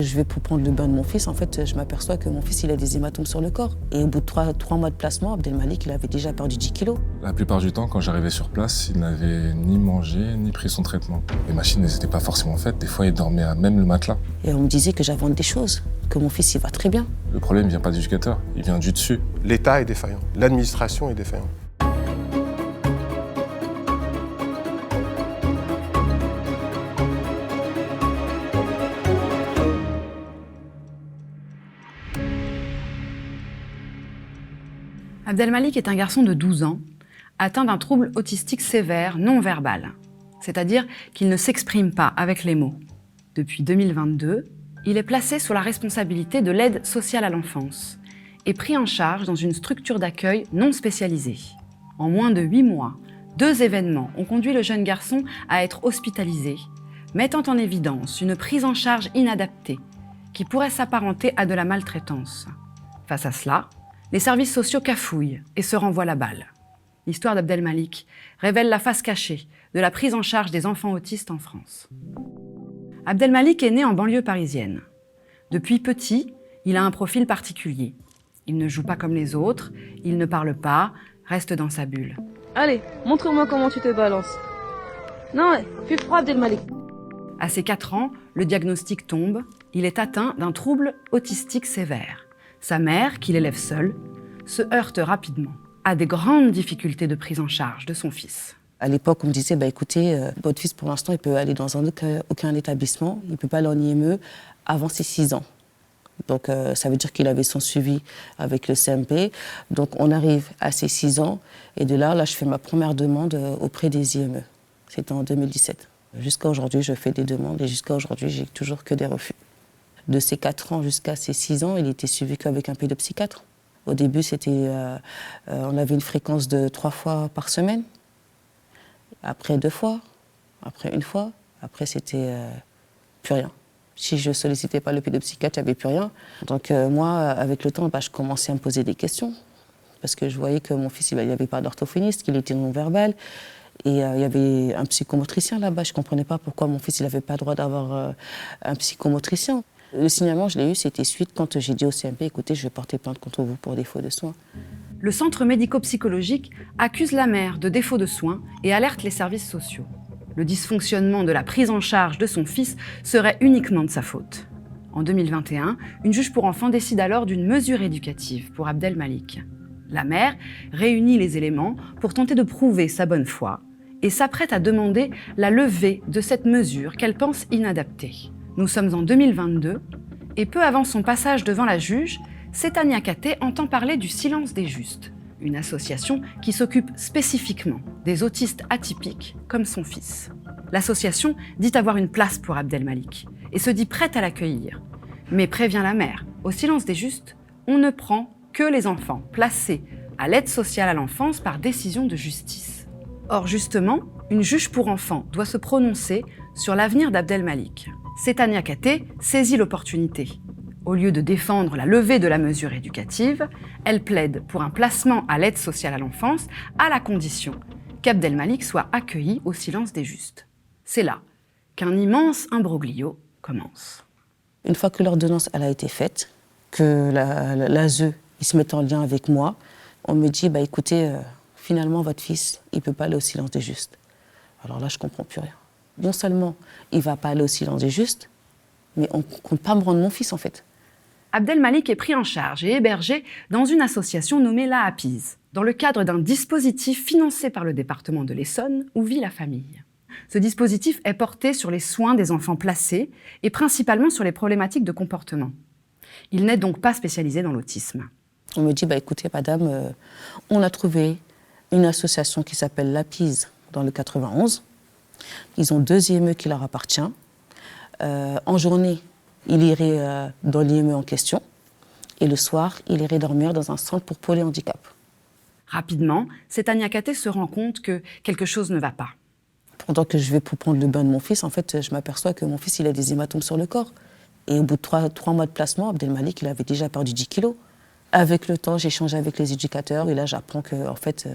Je vais pour prendre le bain de mon fils, en fait, je m'aperçois que mon fils, il a des hématomes sur le corps. Et au bout de 3 mois de placement, Abdelmalik, il avait déjà perdu 10 kilos. La plupart du temps, quand j'arrivais sur place, il n'avait ni mangé, ni pris son traitement. Les machines n'étaient pas forcément faites, des fois il dormait à même le matelas. Et on me disait que j'invente des choses, que mon fils, il va très bien. Le problème ne vient pas d'éducateur, il vient du dessus. L'État est défaillant, l'administration est défaillante. Abdelmalik est un garçon de 12 ans, atteint d'un trouble autistique sévère non verbal, c'est-à-dire qu'il ne s'exprime pas avec les mots. Depuis 2022, il est placé sous la responsabilité de l'aide sociale à l'enfance et pris en charge dans une structure d'accueil non spécialisée. En moins de 8 mois, 2 événements ont conduit le jeune garçon à être hospitalisé, mettant en évidence une prise en charge inadaptée qui pourrait s'apparenter à de la maltraitance. Face à cela, les services sociaux cafouillent et se renvoient la balle. L'histoire d'Abdelmalik révèle la face cachée de la prise en charge des enfants autistes en France. Abdelmalik est né en banlieue parisienne. Depuis petit, il a un profil particulier. Il ne joue pas comme les autres, il ne parle pas, reste dans sa bulle. Allez, montre-moi comment tu te balances. Non, plus froid Abdelmalik. À ses 4 ans, le diagnostic tombe, il est atteint d'un trouble autistique sévère. Sa mère, qui l'élève seule, se heurte rapidement à des grandes difficultés de prise en charge de son fils. À l'époque, on me disait, écoutez, votre fils, pour l'instant, il peut aller dans aucun établissement, il ne peut pas aller en IME avant ses 6 ans. Donc, ça veut dire qu'il avait son suivi avec le CMP. Donc, on arrive à ses 6 ans, et de là, je fais ma première demande auprès des IME. C'était en 2017. Jusqu'à aujourd'hui, je fais des demandes, et jusqu'à aujourd'hui, j'ai toujours que des refus. De ses 4 ans jusqu'à ses 6 ans, il était suivi qu'avec un pédopsychiatre. Au début, on avait une fréquence de 3 fois par semaine. Après 2 fois, après 1 fois, après c'était plus rien. Si je ne sollicitais pas le pédopsychiatre, il n'y avait plus rien. Donc moi, avec le temps, je commençais à me poser des questions. Parce que je voyais que mon fils, il n'y avait pas d'orthophoniste, qu'il était non-verbal. Et il y avait un psychomotricien là-bas. Je ne comprenais pas pourquoi mon fils n'avait pas le droit d'avoir un psychomotricien. Le signalement, je l'ai eu, c'était suite quand j'ai dit au CMP, écoutez, je vais porter plainte contre vous pour défaut de soins. Le centre médico-psychologique accuse la mère de défaut de soins et alerte les services sociaux. Le dysfonctionnement de la prise en charge de son fils serait uniquement de sa faute. En 2021, une juge pour enfants décide alors d'une mesure éducative pour Abdelmalik. La mère réunit les éléments pour tenter de prouver sa bonne foi et s'apprête à demander la levée de cette mesure qu'elle pense inadaptée. Nous sommes en 2022 et peu avant son passage devant la juge, Setania Katé entend parler du Silence des Justes, une association qui s'occupe spécifiquement des autistes atypiques comme son fils. L'association dit avoir une place pour Abdelmalik et se dit prête à l'accueillir, mais prévient la mère, au Silence des Justes, on ne prend que les enfants placés à l'aide sociale à l'enfance par décision de justice. Or justement, une juge pour enfants doit se prononcer sur l'avenir d'Abdelmalik. Setania Katé saisit l'opportunité. Au lieu de défendre la levée de la mesure éducative, elle plaide pour un placement à l'aide sociale à l'enfance à la condition qu'Abdelmalik soit accueilli au Silence des Justes. C'est là qu'un immense imbroglio commence. Une fois que l'ordonnance a été faite, que l'ASE il se met en lien avec moi, on me dit écoutez, finalement votre fils, il ne peut pas aller au Silence des Justes. Alors là, je ne comprends plus rien. Non seulement il ne va pas aller au Silence des Justes, mais on ne compte pas me rendre mon fils en fait. Abdelmalik est pris en charge et hébergé dans une association nommée la APIS, dans le cadre d'un dispositif financé par le département de l'Essonne où vit la famille. Ce dispositif est porté sur les soins des enfants placés et principalement sur les problématiques de comportement. Il n'est donc pas spécialisé dans l'autisme. On me dit écoutez madame, on a trouvé une association qui s'appelle l'APIS dans le 91. Ils ont 2 IME qui leur appartiennent. En journée, il irait dans l'IME en question. Et le soir, il irait dormir dans un centre pour polyhandicap. Rapidement, Setania Katé se rend compte que quelque chose ne va pas. Pendant que je vais pour prendre le bain de mon fils, en fait, je m'aperçois que mon fils, il a des hématomes sur le corps. Et au bout de 3 mois de placement, Abdelmalik, il avait déjà perdu 10 kilos. Avec le temps, j'échange avec les éducateurs. Et là, j'apprends que, en fait,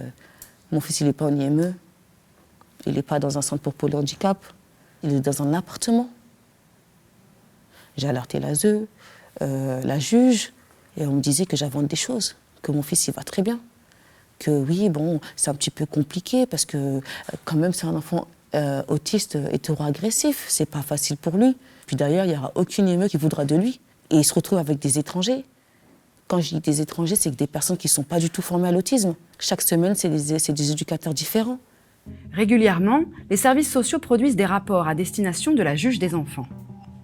mon fils, il n'est pas en IME. Il n'est pas dans un centre pour polyhandicap. Il est dans un appartement. J'ai alerté l'ASE, la juge, et on me disait que j'invente des choses, que mon fils, il va très bien. Que oui, bon, c'est un petit peu compliqué parce que quand même, c'est un enfant autiste hétéro-agressif. C'est pas facile pour lui. Puis d'ailleurs, il n'y aura aucune IME qui voudra de lui. Et il se retrouve avec des étrangers. Quand je dis des étrangers, c'est que des personnes qui ne sont pas du tout formées à l'autisme. Chaque semaine, c'est des éducateurs différents. Régulièrement, les services sociaux produisent des rapports à destination de la juge des enfants.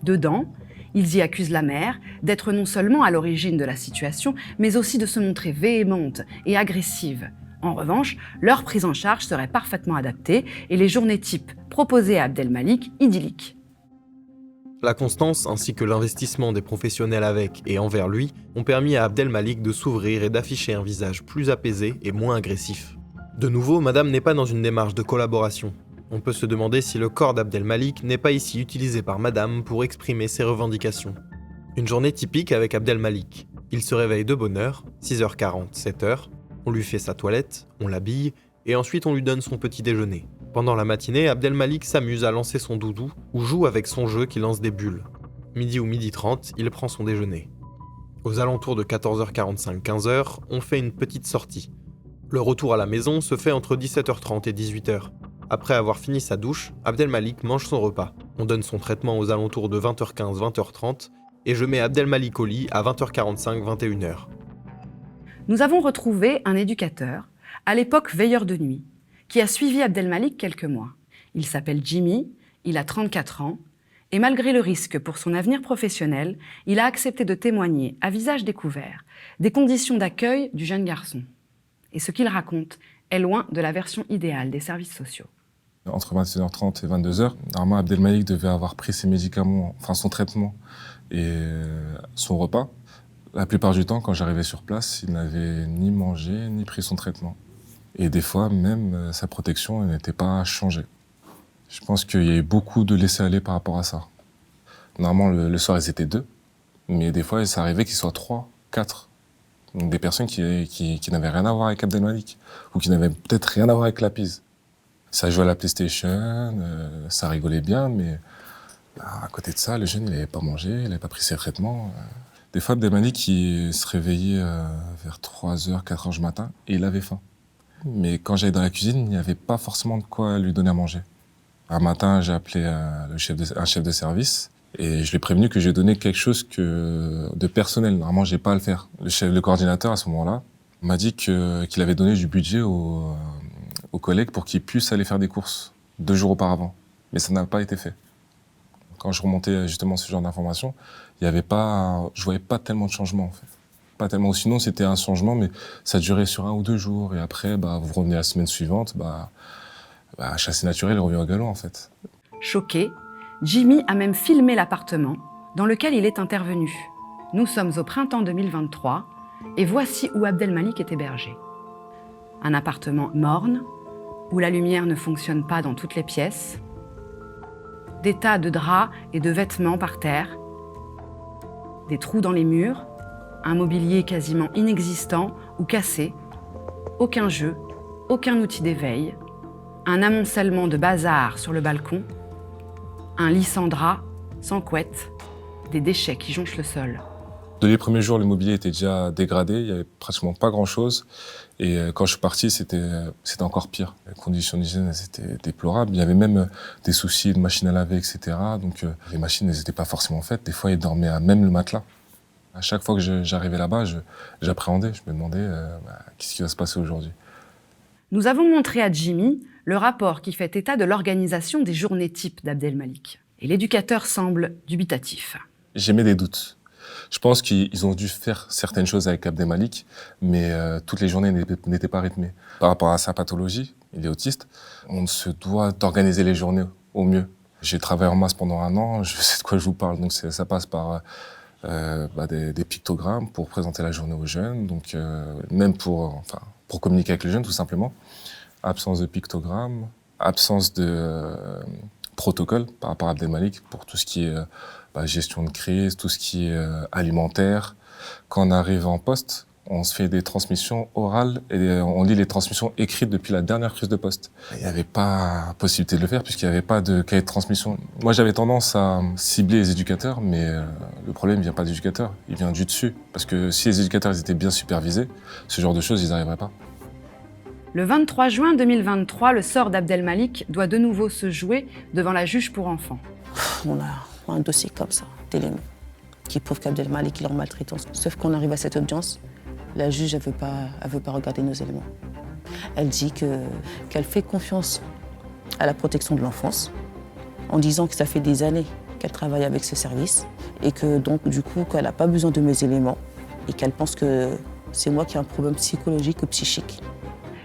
Dedans, ils y accusent la mère d'être non seulement à l'origine de la situation, mais aussi de se montrer véhémente et agressive. En revanche, leur prise en charge serait parfaitement adaptée et les journées types proposées à Abdelmalik idylliques. La constance ainsi que l'investissement des professionnels avec et envers lui ont permis à Abdelmalik de s'ouvrir et d'afficher un visage plus apaisé et moins agressif. De nouveau, madame n'est pas dans une démarche de collaboration. On peut se demander si le corps d'Abdelmalik n'est pas ici utilisé par madame pour exprimer ses revendications. Une journée typique avec Abdelmalik. Il se réveille de bonne heure, 6h40, 7h, on lui fait sa toilette, on l'habille, et ensuite on lui donne son petit déjeuner. Pendant la matinée, Abdelmalik s'amuse à lancer son doudou ou joue avec son jeu qui lance des bulles. Midi ou 12h30, il prend son déjeuner. Aux alentours de 14h45, 15h, on fait une petite sortie. Le retour à la maison se fait entre 17h30 et 18h. Après avoir fini sa douche, Abdelmalik mange son repas. On donne son traitement aux alentours de 20h15, 20h30 et je mets Abdelmalik au lit à 20h45, 21h. Nous avons retrouvé un éducateur, à l'époque veilleur de nuit, qui a suivi Abdelmalik quelques mois. Il s'appelle Jimmy, il a 34 ans, et malgré le risque pour son avenir professionnel, il a accepté de témoigner, à visage découvert, des conditions d'accueil du jeune garçon. Et ce qu'il raconte est loin de la version idéale des services sociaux. Entre 21h30 et 22h, normalement Abdelmalik devait avoir pris ses médicaments, enfin son traitement et son repas. La plupart du temps, quand j'arrivais sur place, il n'avait ni mangé, ni pris son traitement. Et des fois, même, sa protection n'était pas changée. Je pense qu'il y a eu beaucoup de laisser-aller par rapport à ça. Normalement, le soir, ils étaient 2, mais des fois, ça arrivait qu'ils soient 3, 4. Donc des personnes qui n'avaient rien à voir avec Abdelmalik, ou qui n'avaient peut-être rien à voir avec la PISE. Ça jouait à la PlayStation, ça rigolait bien, mais à côté de ça, le jeune, il n'avait pas mangé, il n'avait pas pris ses traitements. Des fois, Abdelmalik, il se réveillait vers 3h, 4h du matin, et il avait faim. Mais quand j'allais dans la cuisine, il n'y avait pas forcément de quoi lui donner à manger. Un matin, j'ai appelé un chef de service, et je lui ai prévenu que j'ai donné quelque chose de personnel. Normalement, j'ai pas à le faire. Le coordinateur, à ce moment-là, m'a dit qu'il avait donné du budget aux collègues pour qu'ils puissent aller faire des courses 2 jours auparavant. Mais ça n'a pas été fait. Quand je remontais justement ce genre d'informations, je voyais pas tellement de changement en fait. Pas tellement. Sinon, c'était un changement, mais ça durait sur 1 ou 2 jours. Et après, vous revenez la semaine suivante, chasser naturel revient au galop en fait. Choqué, Jimmy a même filmé l'appartement dans lequel il est intervenu. Nous sommes au printemps 2023 et voici où Abdelmalik est hébergé. Un appartement morne, où la lumière ne fonctionne pas dans toutes les pièces, des tas de draps et de vêtements par terre, des trous dans les murs, un mobilier quasiment inexistant ou cassé, aucun jeu, aucun outil d'éveil, un amoncellement de bazar sur le balcon, un lit sans drap, sans couette, des déchets qui jonchent le sol. Dès les premiers jours, le mobilier était déjà dégradé, il n'y avait pratiquement pas grand-chose. Et quand je suis parti, c'était encore pire. Les conditions d'hygiène, c'était déplorable. Il y avait même des soucis de machines à laver, etc. Donc les machines n'étaient pas forcément faites. Des fois, ils dormaient à même le matelas. À chaque fois que j'arrivais là-bas, j'appréhendais. Je me demandais qu'est-ce qui va se passer aujourd'hui. Nous avons montré à Jimmy le rapport qui fait état de l'organisation des journées types d'Abdelmalik. Et l'éducateur semble dubitatif. J'émets des doutes. Je pense qu'ils ont dû faire certaines choses avec Abdelmalik, mais toutes les journées n'étaient pas rythmées. Par rapport à sa pathologie, il est autiste, on se doit d'organiser les journées au mieux. J'ai travaillé en masse pendant 1 an, je sais de quoi je vous parle, donc ça passe par des pictogrammes pour présenter la journée aux jeunes, donc même pour communiquer avec les jeunes tout simplement. Absence de pictogrammes, absence de protocole par rapport à Abdelmalik pour tout ce qui est gestion de crise, tout ce qui est alimentaire. Quand on arrive en poste, On se fait des transmissions orales et on lit les transmissions écrites depuis la dernière prise de poste. Il n'y avait pas possibilité de le faire puisqu'il n'y avait pas de cahier de transmission. Moi, j'avais tendance à cibler les éducateurs, mais le problème ne vient pas des éducateurs, il vient du dessus. Parce que si les éducateurs étaient bien supervisés, ce genre de choses, ils n'arriveraient pas. Le 23 juin 2023, le sort d'Abdelmalik doit de nouveau se jouer devant la juge pour enfants. On a un dossier comme ça, d'éléments, qui prouve qu'Abdelmalik est en maltraitance. Sauf qu'on arrive à cette audience, la juge, elle veut pas regarder nos éléments. Elle dit qu'elle fait confiance à la protection de l'enfance, en disant que ça fait des années qu'elle travaille avec ce service, et que donc, du coup, qu'elle n'a pas besoin de mes éléments, et qu'elle pense que c'est moi qui ai un problème psychologique ou psychique.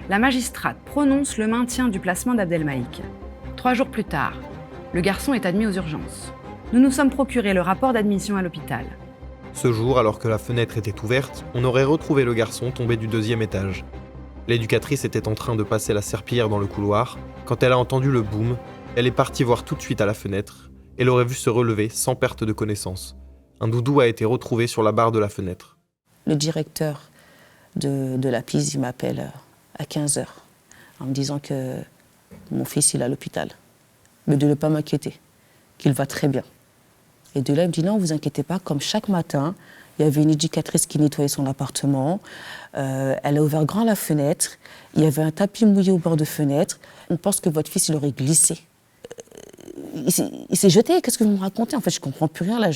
La magistrate prononce le maintien du placement d'Abdelmalik. 3 jours plus tard, le garçon est admis aux urgences. Nous nous sommes procuré le rapport d'admission à l'hôpital. Ce jour, alors que la fenêtre était ouverte, on aurait retrouvé le garçon tombé du 2e étage. L'éducatrice était en train de passer la serpillière dans le couloir. Quand elle a entendu le boom, elle est partie voir tout de suite à la fenêtre et l'aurait vu se relever sans perte de connaissance. Un doudou a été retrouvé sur la barre de la fenêtre. Le directeur de la PIS, il m'appelle à 15h en me disant que mon fils il est à l'hôpital, mais de ne pas m'inquiéter, qu'il va très bien. Et de là, il me dit non, vous inquiétez pas, comme chaque matin, il y avait une éducatrice qui nettoyait son appartement, elle a ouvert grand la fenêtre, il y avait un tapis mouillé au bord de fenêtre, on pense que votre fils il aurait glissé. Il s'est jeté, qu'est-ce que vous me racontez? En fait, je comprends plus rien là.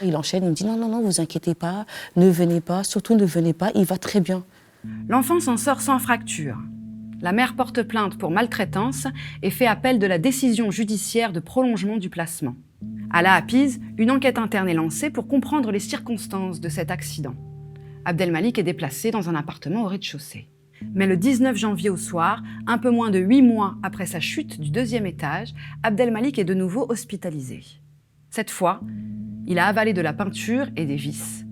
Il enchaîne, il me dit non, vous inquiétez pas, ne venez pas, surtout ne venez pas, il va très bien. L'enfant s'en sort sans fracture. La mère porte plainte pour maltraitance et fait appel de la décision judiciaire de prolongement du placement. À la APIS, une enquête interne est lancée pour comprendre les circonstances de cet accident. Abdelmalik est déplacé dans un appartement au rez-de-chaussée. Mais le 19 janvier au soir, un peu moins de 8 mois après sa chute du 2e étage, Abdelmalik est de nouveau hospitalisé. Cette fois, il a avalé de la peinture et des vis.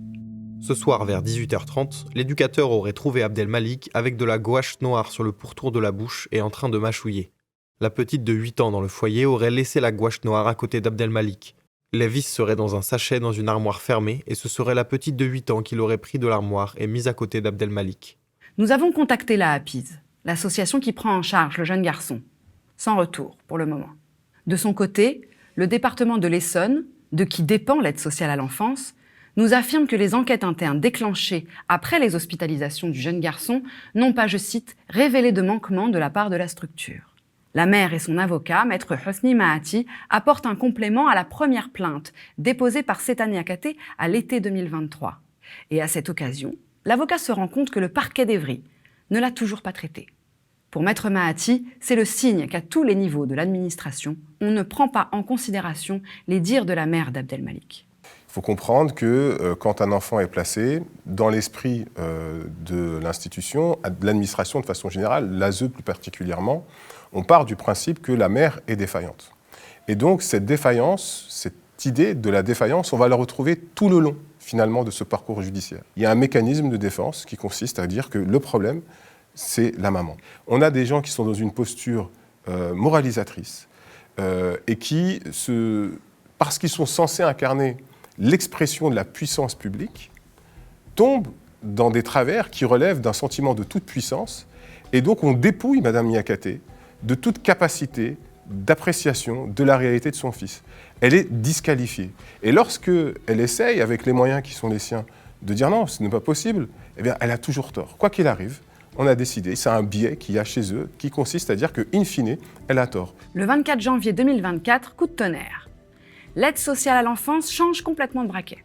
Ce soir, vers 18h30, l'éducateur aurait trouvé Abdelmalik avec de la gouache noire sur le pourtour de la bouche et en train de mâchouiller. La petite de 8 ans dans le foyer aurait laissé la gouache noire à côté d'Abdelmalik. Les vis seraient dans un sachet dans une armoire fermée et ce serait la petite de 8 ans qui l'aurait pris de l'armoire et mise à côté d'Abdelmalik. Nous avons contacté la APIS, l'association qui prend en charge le jeune garçon. Sans retour pour le moment. De son côté, le département de l'Essonne, de qui dépend l'aide sociale à l'enfance, nous affirme que les enquêtes internes déclenchées après les hospitalisations du jeune garçon n'ont pas, je cite, révélé de manquement de la part de la structure. La mère et son avocat, maître Hosni Mahati, apportent un complément à la première plainte déposée par Setani Akaté à l'été 2023. Et à cette occasion, l'avocat se rend compte que le parquet d'Evry ne l'a toujours pas traité. Pour maître Mahati, c'est le signe qu'à tous les niveaux de l'administration, on ne prend pas en considération les dires de la mère d'Abdelmalik. Il faut comprendre que quand un enfant est placé, dans l'esprit de l'institution, de l'administration de façon générale, l'ASE plus particulièrement, on part du principe que la mère est défaillante. Et donc cette défaillance, cette idée de la défaillance, on va la retrouver tout le long finalement de ce parcours judiciaire. Il y a un mécanisme de défense qui consiste à dire que le problème, c'est la maman. On a des gens qui sont dans une posture moralisatrice et qui, parce qu'ils sont censés incarner l'expression de la puissance publique, tombe dans des travers qui relèvent d'un sentiment de toute puissance. Et donc on dépouille Mme Niakaté de toute capacité d'appréciation de la réalité de son fils. Elle est disqualifiée. Et lorsqu'elle essaye, avec les moyens qui sont les siens, de dire non, ce n'est pas possible, eh bien, elle a toujours tort. Quoi qu'il arrive, on a décidé, c'est un biais qu'il y a chez eux, qui consiste à dire que, in fine, elle a tort. Le 24 janvier 2024, coup de tonnerre. L'aide sociale à l'enfance change complètement de braquet.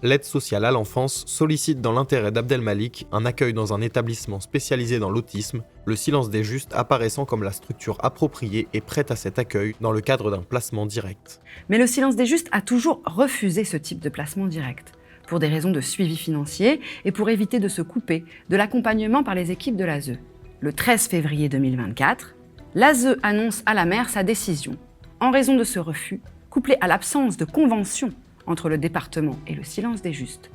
L'aide sociale à l'enfance sollicite dans l'intérêt d'Abdelmalik un accueil dans un établissement spécialisé dans l'autisme, le Silence des Justes apparaissant comme la structure appropriée et prête à cet accueil dans le cadre d'un placement direct. Mais le Silence des Justes a toujours refusé ce type de placement direct, pour des raisons de suivi financier et pour éviter de se couper de l'accompagnement par les équipes de l'ASE. Le 13 février 2024, l'ASE annonce à la mère sa décision. En raison de ce refus, couplé à l'absence de convention entre le département et le Silence des Justes,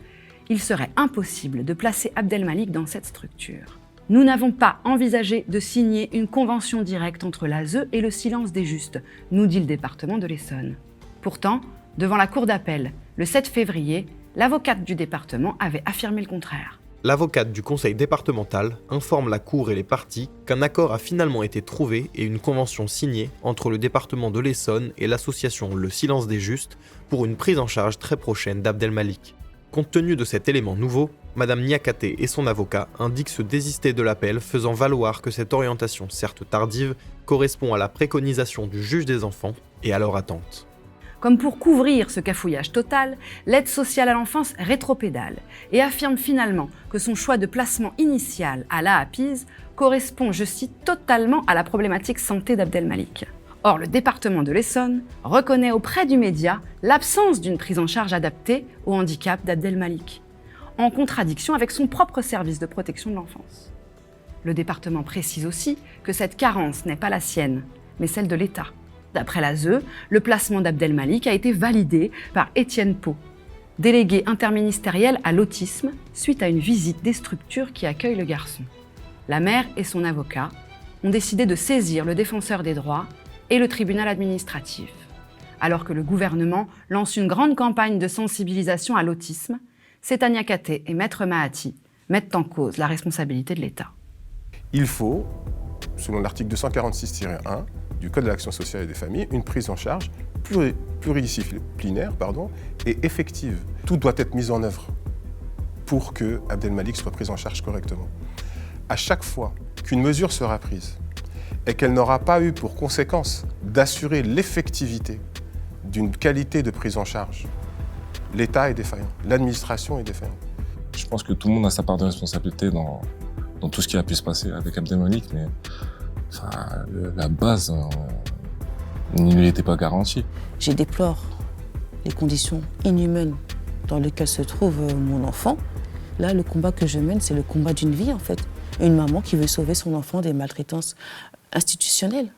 il serait impossible de placer Abdelmalik dans cette structure. Nous n'avons pas envisagé de signer une convention directe entre l'ASE et le Silence des Justes, nous dit le département de l'Essonne. Pourtant, devant la cour d'appel, le 7 février, l'avocate du département avait affirmé le contraire. L'avocate du conseil départemental informe la cour et les parties qu'un accord a finalement été trouvé et une convention signée entre le département de l'Essonne et l'association Le Silence des Justes pour une prise en charge très prochaine d'Abdelmalik. Compte tenu de cet élément nouveau, Madame Niakaté et son avocat indiquent se désister de l'appel, faisant valoir que cette orientation, certes tardive, correspond à la préconisation du juge des enfants et à leur attente. Comme pour couvrir ce cafouillage total, l'aide sociale à l'enfance rétropédale et affirme finalement que son choix de placement initial à la APIS correspond, je cite, totalement à la problématique santé d'Abdelmalik. Or, le département de l'Essonne reconnaît auprès du média l'absence d'une prise en charge adaptée au handicap d'Abdelmalik, en contradiction avec son propre service de protection de l'enfance. Le département précise aussi que cette carence n'est pas la sienne, mais celle de l'État. D'après l'ASE, le placement d'Abdelmalik a été validé par Étienne Pau, délégué interministériel à l'autisme, suite à une visite des structures qui accueillent le garçon. La mère et son avocat ont décidé de saisir le défenseur des droits et le tribunal administratif, alors que le gouvernement lance une grande campagne de sensibilisation à l'autisme. Seta Niakaté et Maître Mahati mettent en cause la responsabilité de l'État. Il faut, selon l'article 246-1 du Code de l'action sociale et des familles, une prise en charge pluridisciplinaire et effective. Tout doit être mis en œuvre pour que Abdelmalik soit pris en charge correctement. À chaque fois qu'une mesure sera prise et qu'elle n'aura pas eu pour conséquence d'assurer l'effectivité d'une qualité de prise en charge, l'État est défaillant, l'administration est défaillante. Je pense que tout le monde a sa part de responsabilité dans tout ce qui a pu se passer avec Abdelmalik, mais la base ne lui était pas garantie. Je déplore les conditions inhumaines dans lesquelles se trouve mon enfant. Là, le combat que je mène, c'est le combat d'une vie, en fait. Une maman qui veut sauver son enfant des maltraitances institutionnelles.